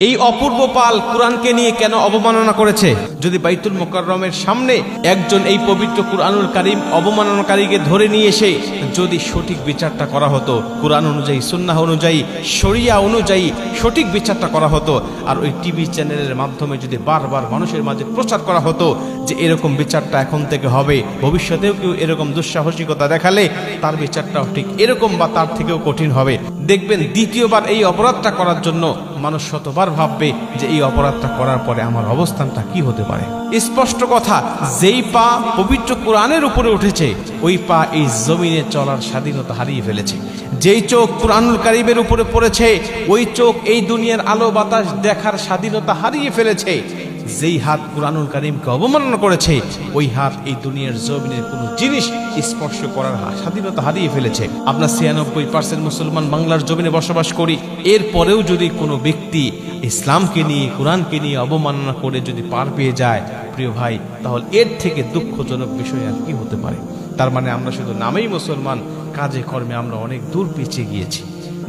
এই অপূর্ব পাল কুরআনকে নিয়ে কেন অবমাননা করেছে? যদি বাইতুল মুকাররমের সামনে একজন এই পবিত্র কুরআনুল কারীম অবমাননাকারীকে ধরে নিয়ে এসে যদি সঠিক বিচারটা করা হতো, কুরআন অনুযায়ী, সুন্নাহ অনুযায়ী, শরিয়া অনুযায়ী সঠিক বিচারটা করা হতো, আর ওই টিভি চ্যানেলের মাধ্যমে যদি বারবার মানুষের মাঝে প্রচার করা হতো যে এরকম বিচারটা এখন থেকে হবে, ভবিষ্যতেও কেউ এরকম দুঃসাহসিকতা দেখালে তার বিচারটাও ঠিক এরকম বা তার থেকেও কঠিন হবে, দেখবেন দ্বিতীয়বার এই অপরাধটা করার জন্য মানুষ শতবার ভাববে যে এই অপরাধটা করার পরে আমার অবস্থানটা কি হতে পারে। স্পষ্ট কথা, যেই পা পবিত্র কোরআনের উপরে উঠেছে ওই পা এই জমিনে চলার স্বাধীনতা হারিয়ে ফেলেছে। যেই চোখ কুরআনুল কারীমের উপরে পড়েছে ওই চোখ এই দুনিয়ার আলো বাতাস দেখার স্বাধীনতা হারিয়ে ফেলেছে। যেই হাত কুরআনুল কারীমকে অবমাননা করেছে ওই হাত এই দুনিয়ার জমিনের কোনো জিনিস স্পর্শ করার স্বাধীনতা হারিয়ে ফেলেছে। আমরা ৯৬% মুসলমান বাংলার জমিনে বসবাস করি, এরপরেও যদি কোনো ব্যক্তি ইসলামকে নিয়ে, কোরআনকে নিয়ে অবমাননা করে যদি পার পেয়ে যায়, প্রিয় ভাই, তাহলে এর থেকে দুঃখজনক বিষয় আর কি হতে পারে? তার মানে আমরা শুধু নামেই মুসলমান, কাজে কর্মে আমরা অনেক দূর পিছিয়ে গিয়েছি।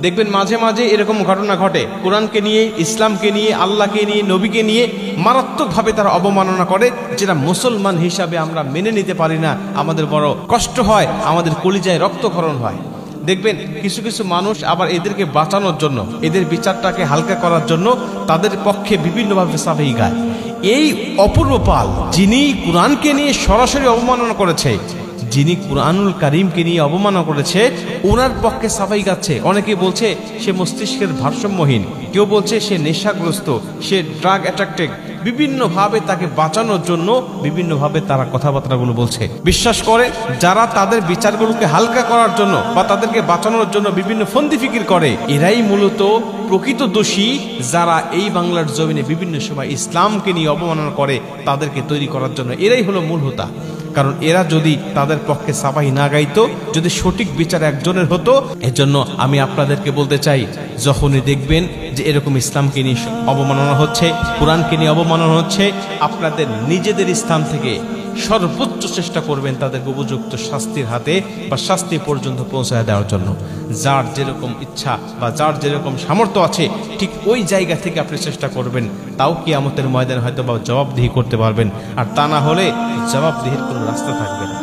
দেখবেন মাঝে মাঝে এরকম ঘটনা ঘটে, কোরআনকে নিয়ে, ইসলামকে নিয়ে, আল্লাহকে নিয়ে, নবীকে নিয়ে মারাত্মকভাবে তারা অবমাননা করে, যেটা মুসলমান হিসাবে আমরা মেনে নিতে পারি না। আমাদের বড় কষ্ট হয়, আমাদের কলিজায় রক্তক্ষরণ হয়। দেখবেন কিছু কিছু মানুষ আবার এদেরকে বাঁচানোর জন্য, এদের বিচারটাকে হালকা করার জন্য তাদের পক্ষে বিভিন্নভাবে সাফাই গায়। এই অপূর্ব পাল যিনি কোরআনকে নিয়ে সরাসরি অবমাননা করেছে, যিনি কুরআনুল কারীমকে নিয়ে অবমাননা করেছে, ওনার পক্ষে সাফাই গাচ্ছে। অনেকে বলছে সে মস্তিষ্কের ভারসাম্যহীন, কেউ বলছে সে নেশাগ্রস্ত, সে ড্রাগ অ্যাডিক্টেড। বিভিন্নভাবে তাকে বাঁচানোর জন্য বিভিন্নভাবে তারা কথাবার্তাগুলো বলছে। বিশ্বাস করে যারা তাদের বিচারগুলোকে হালকা করার জন্য বা তাদেরকে বাঁচানোর জন্য বিভিন্ন ফন্দি ফিকির করে, এরাই মূলত প্রকৃত দোষী, যারা এই বাংলার জমিনে বিভিন্ন সময় ইসলামকে নিয়ে অবমাননা করে তাদেরকে তৈরি করার জন্য এরাই হলো মূল হোতা। কারণ এরা যদি তাদের পক্ষে সাফাই না গাইতো, যদি সঠিক বিচার একজনের হতো। এজন্য আমি আপনাদেরকে বলতে চাই, যখনই দেখবেন যে এরকম ইসলামকে নিয়ে অবমাননা হচ্ছে, কোরআনকে নিয়ে অবমাননা হচ্ছে, আপনাদের নিজেদের স্থান থেকে সর্বোচ্চ চেষ্টা করবেন তাদেরকে উপযুক্ত শাস্তির হাতে বা শাস্তি পর্যন্ত পৌঁছায় দেওয়ার জন্য। যার যেরকম ইচ্ছা বা যার যেরকম সামর্থ্য আছে ঠিক ওই জায়গা থেকে আপনি চেষ্টা করবেন, তাও কিয়ামতের ময়দানে হয়তো বা জবাবদিহি করতে পারবেন। আর তা না হলে জবাবদিহির কোনো রাস্তা থাকবে না।